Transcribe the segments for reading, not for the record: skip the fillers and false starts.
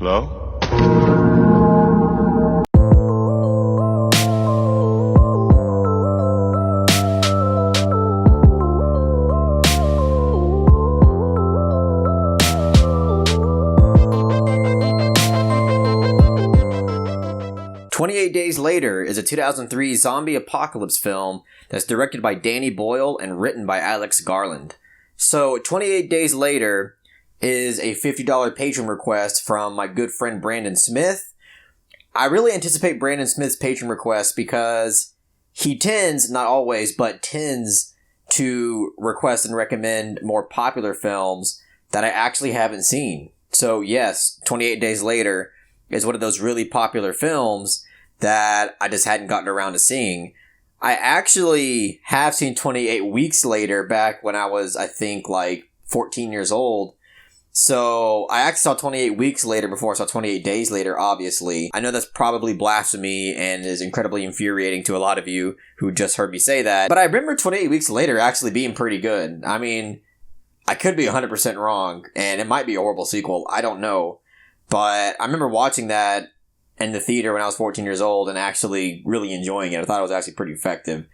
Hello? 28 Days Later is a 2003 zombie apocalypse film that's directed by Danny Boyle and written by Alex Garland. So, 28 Days Later is a $50 patron request from my good friend Brandon Smith. I really anticipate Brandon Smith's patron request because he tends, not always, but tends to request and recommend more popular films that I actually haven't seen. So, yes, 28 Days Later is one of those really popular films that I just hadn't gotten around to seeing. I actually have seen 28 Weeks Later back when I was, I think, like 14 years old. So I actually saw 28 Weeks Later before I saw 28 Days Later, obviously. I know that's probably blasphemy and is incredibly infuriating to a lot of you who just heard me say that. But I remember 28 Weeks Later actually being pretty good. I mean, I could be 100% wrong, and it might be a horrible sequel. I don't know. But I remember watching that in the theater when I was 14 years old and actually really enjoying it. I thought it was actually pretty effective.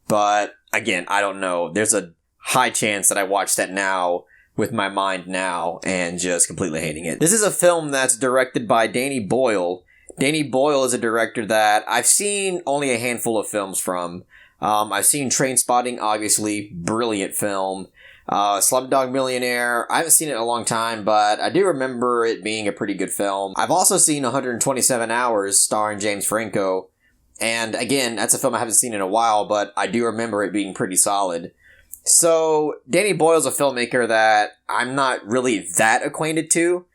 But again, I don't know. There's a high chance that I watch that now with my mind now and just completely hating it. This is a film that's directed by Danny Boyle. Danny Boyle is a director that I've seen only a handful of films from. I've seen Trainspotting, obviously, brilliant film. Slumdog Millionaire, I haven't seen it in a long time, but I do remember it being a pretty good film. I've also seen 127 Hours, starring James Franco, and again, that's a film I haven't seen in a while, but I do remember it being pretty solid. So, Danny Boyle's a filmmaker that I'm not really that acquainted to,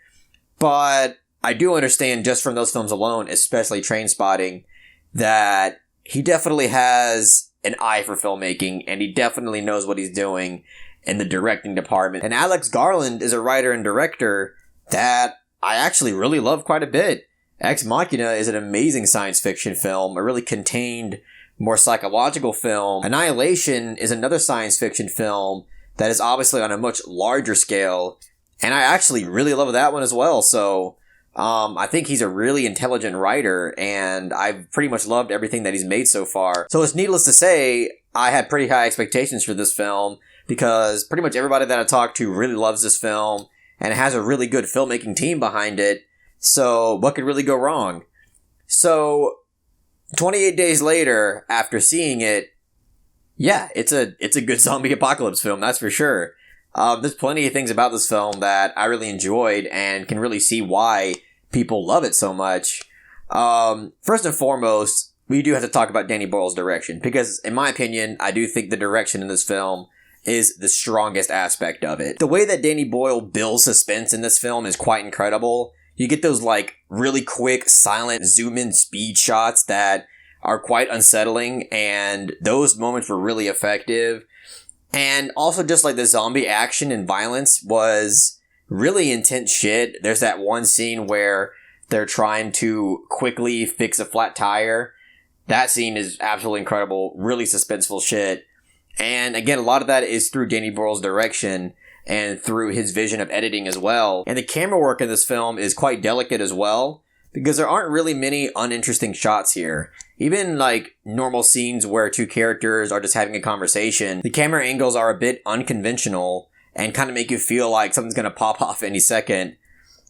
but I do understand just from those films alone, especially Trainspotting, that he definitely has an eye for filmmaking, and he definitely knows what he's doing in the directing department. And Alex Garland is a writer and director that I actually really love quite a bit. Ex Machina is an amazing science fiction film, a really contained, more psychological film. Annihilation is another science fiction film that is obviously on a much larger scale, and I actually really love that one as well. So I think he's a really intelligent writer, and I've pretty much loved everything that he's made so far. So it's needless to say, I had pretty high expectations for this film, because pretty much everybody that I talked to really loves this film, and it has a really good filmmaking team behind it. So what could really go wrong? So 28 Days Later, after seeing it, yeah, it's a good zombie apocalypse film, that's for sure. There's plenty of things about this film that I really enjoyed and can really see why people love it so much. First and foremost, we do have to talk about Danny Boyle's direction, because in my opinion, I do think the direction in this film is the strongest aspect of it. The way that Danny Boyle builds suspense in this film is quite incredible. You get those like really quick, silent zoom-in speed shots that are quite unsettling, and those moments were really effective. And also just like the zombie action and violence was really intense shit. There's that one scene where they're trying to quickly fix a flat tire. That scene is absolutely incredible, really suspenseful shit. And again, a lot of that is through Danny Boyle's direction and through his vision of editing as well. And the camera work in this film is quite delicate as well, because there aren't really many uninteresting shots here. Even like normal scenes where two characters are just having a conversation, the camera angles are a bit unconventional and kind of make you feel like something's going to pop off any second.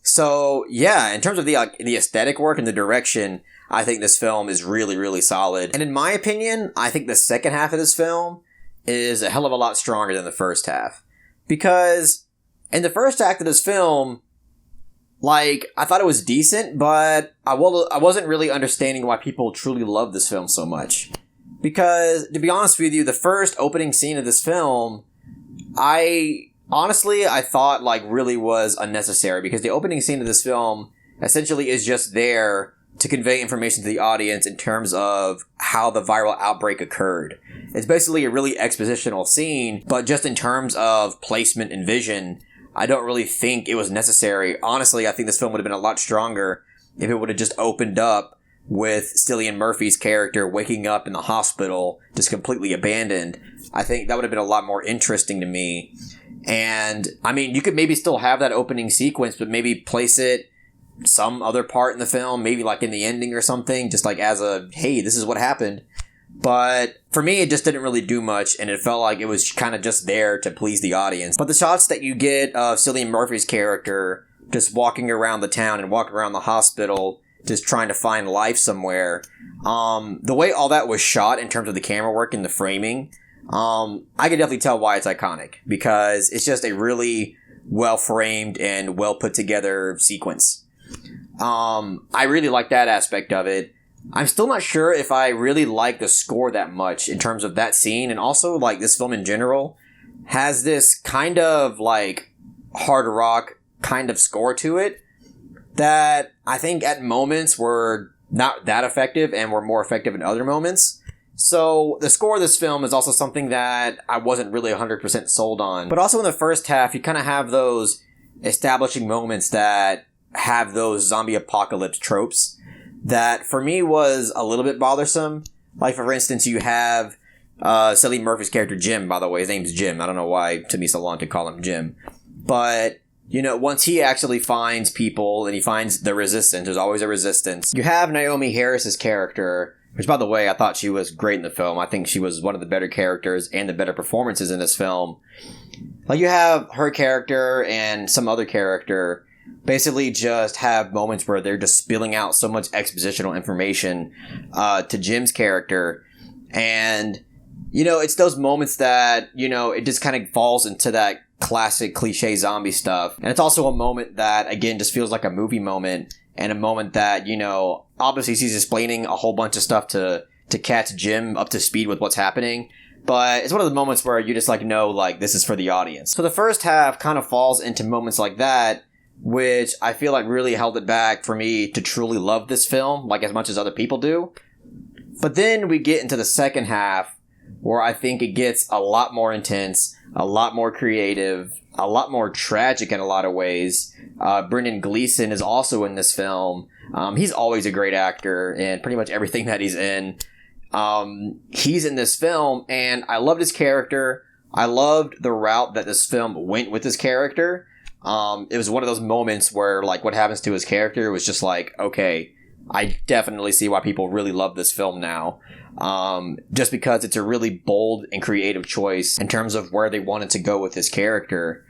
So yeah, in terms of the aesthetic work and the direction, I think this film is really, really solid. And in my opinion, I think the second half of this film is a hell of a lot stronger than the first half. Because in the first act of this film, like, I thought it was decent, but I wasn't really understanding why people truly love this film so much. Because, to be honest with you, the first opening scene of this film, I thought, like, really was unnecessary. Because the opening scene of this film essentially is just there to convey information to the audience in terms of how the viral outbreak occurred. It's basically a really expositional scene, but just in terms of placement and vision, I don't really think it was necessary. Honestly, I think this film would have been a lot stronger if it would have just opened up with Cillian Murphy's character waking up in the hospital, just completely abandoned. I think that would have been a lot more interesting to me. And, I mean, you could maybe still have that opening sequence, but maybe place it some other part in the film, maybe like in the ending or something, just like as a, hey, this is what happened. But for me, it just didn't really do much, and it felt like it was kind of just there to please the audience. But the shots that you get of Cillian Murphy's character just walking around the town and walking around the hospital, just trying to find life somewhere, the way all that was shot in terms of the camera work and the framing, I can definitely tell why it's iconic, because it's just a really well-framed and well-put-together sequence. I really like that aspect of it. I'm still not sure if I really like the score that much in terms of that scene, and also, like, this film in general has this kind of, like, hard rock kind of score to it that I think at moments were not that effective and were more effective in other moments. So the score of this film is also something that I wasn't really 100% sold on. But also in the first half, you kind of have those establishing moments that have those zombie apocalypse tropes that for me was a little bit bothersome. Like, for instance, you have Cillian Murphy's character Jim, by the way. His name's Jim. I don't know why it took me so long to call him Jim. But, you know, once he actually finds people and he finds the resistance, there's always a resistance. You have Naomi Harris's character, which, by the way, I thought she was great in the film. I think she was one of the better characters and the better performances in this film. Like, you have her character and some other character basically just have moments where they're just spilling out so much expositional information to Jim's character. And, you know, it's those moments that, you know, it just kind of falls into that classic cliche zombie stuff. And it's also a moment that, again, just feels like a movie moment, and a moment that, you know, obviously she's explaining a whole bunch of stuff to catch Jim up to speed with what's happening. But it's one of the moments where you just, like, know, like, this is for the audience. So the first half kind of falls into moments like that, which I feel like really held it back for me to truly love this film, like, as much as other people do. But then we get into the second half, where I think it gets a lot more intense, a lot more creative, a lot more tragic in a lot of ways. Brendan Gleason is also in this film. He's always a great actor in pretty much everything that he's in. He's in this film, and I loved his character. I loved the route that this film went with his character. It was one of those moments where, like, what happens to his character was just like, okay, I definitely see why people really love this film now. Just because it's a really bold and creative choice in terms of where they wanted to go with his character.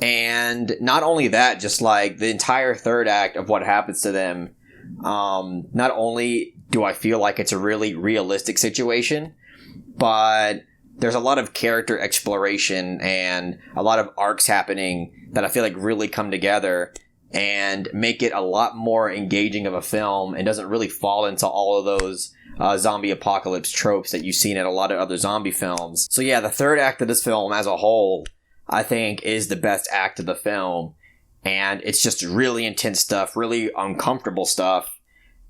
And not only that, just like the entire third act of what happens to them, not only do I feel like it's a really realistic situation, but there's a lot of character exploration and a lot of arcs happening that I feel like really come together and make it a lot more engaging of a film, and doesn't really fall into all of those zombie apocalypse tropes that you've seen in a lot of other zombie films. So yeah, the third act of this film as a whole, I think, is the best act of the film. And it's just really intense stuff, really uncomfortable stuff.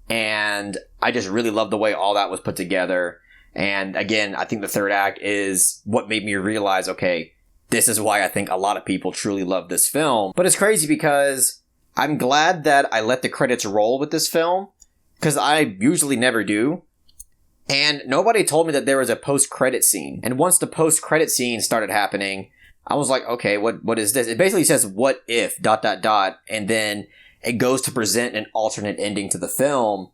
And I just really love the way all that was put together. And again, I think the third act is what made me realize, okay, this is why I think a lot of people truly love this film. But it's crazy because I'm glad that I let the credits roll with this film, because I usually never do. And nobody told me that there was a post-credit scene. And once the post-credit scene started happening, I was like, okay, what is this? It basically says, what if, ... and then it goes to present an alternate ending to the film.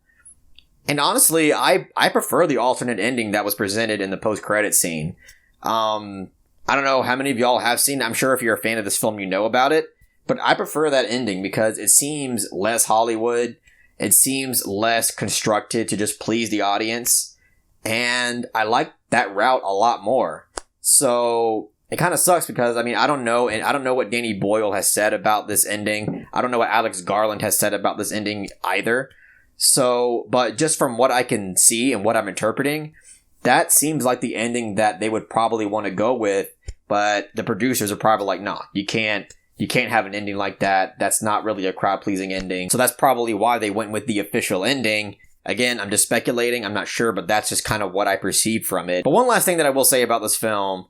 And honestly, I prefer the alternate ending that was presented in the post-credit scene. I don't know how many of y'all have seen it. I'm sure if you're a fan of this film, you know about it. But I prefer that ending because it seems less Hollywood. It seems less constructed to just please the audience. And I like that route a lot more. So it kind of sucks because, I mean, I don't know. And I don't know what Danny Boyle has said about this ending. I don't know what Alex Garland has said about this ending either. So, but just from what I can see and what I'm interpreting, that seems like the ending that they would probably want to go with. But the producers are probably like, nah, you can't have an ending like that. That's not really a crowd-pleasing ending. So that's probably why they went with the official ending. Again, I'm just speculating. I'm not sure, but that's just kind of what I perceived from it. But one last thing that I will say about this film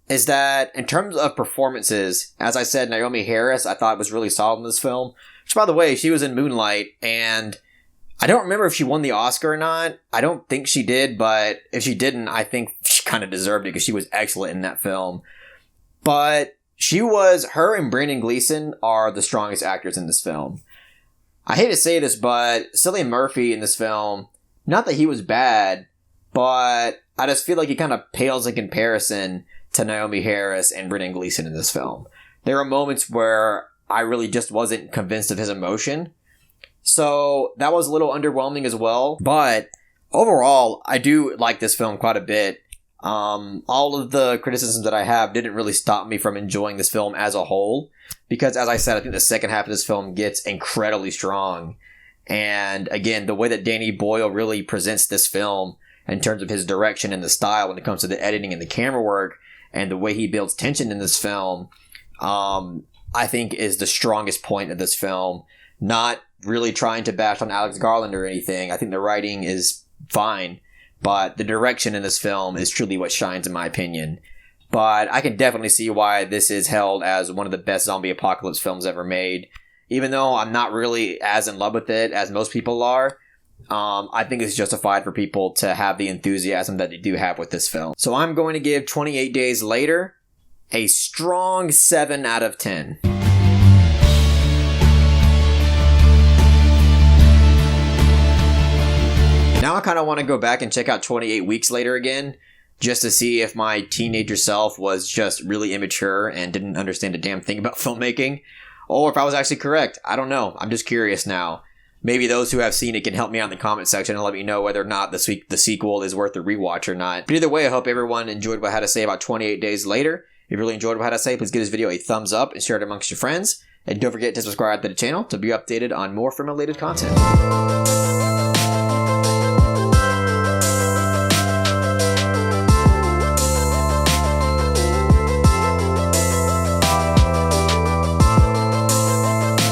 is that in terms of performances, as I said, Naomi Harris, I thought was really solid in this film. Which, by the way, she was in Moonlight, and I don't remember if she won the Oscar or not. I don't think she did, but if she didn't, I think she kind of deserved it because she was excellent in that film. But her and Brendan Gleason are the strongest actors in this film. I hate to say this, but Cillian Murphy in this film, not that he was bad, but I just feel like he kind of pales in comparison to Naomi Harris and Brendan Gleason in this film. There are moments where I really just wasn't convinced of his emotion. So that was a little underwhelming as well. But overall, I do like this film quite a bit. All of the criticisms that I have didn't really stop me from enjoying this film as a whole. Because as I said, I think the second half of this film gets incredibly strong. And again, the way that Danny Boyle really presents this film in terms of his direction and the style when it comes to the editing and the camera work and the way he builds tension in this film, I think is the strongest point of this film. Not really trying to bash on Alex Garland or anything. I think the writing is fine, but the direction in this film is truly what shines in my opinion. But I can definitely see why this is held as one of the best zombie apocalypse films ever made. Even though I'm not really as in love with it as most people are, I think it's justified for people to have the enthusiasm that they do have with this film. So I'm going to give 28 Days Later a strong 7 out of 10. Now I kind of want to go back and check out 28 Weeks Later again, just to see if my teenager self was just really immature and didn't understand a damn thing about filmmaking, or if I was actually correct. I don't know. I'm just curious now. Maybe those who have seen it can help me out in the comment section and let me know whether or not the sequel is worth a rewatch or not. But either way, I hope everyone enjoyed what I had to say about 28 Days Later. If you really enjoyed what I had to say, please give this video a thumbs up and share it amongst your friends. And don't forget to subscribe to the channel to be updated on more film-related content.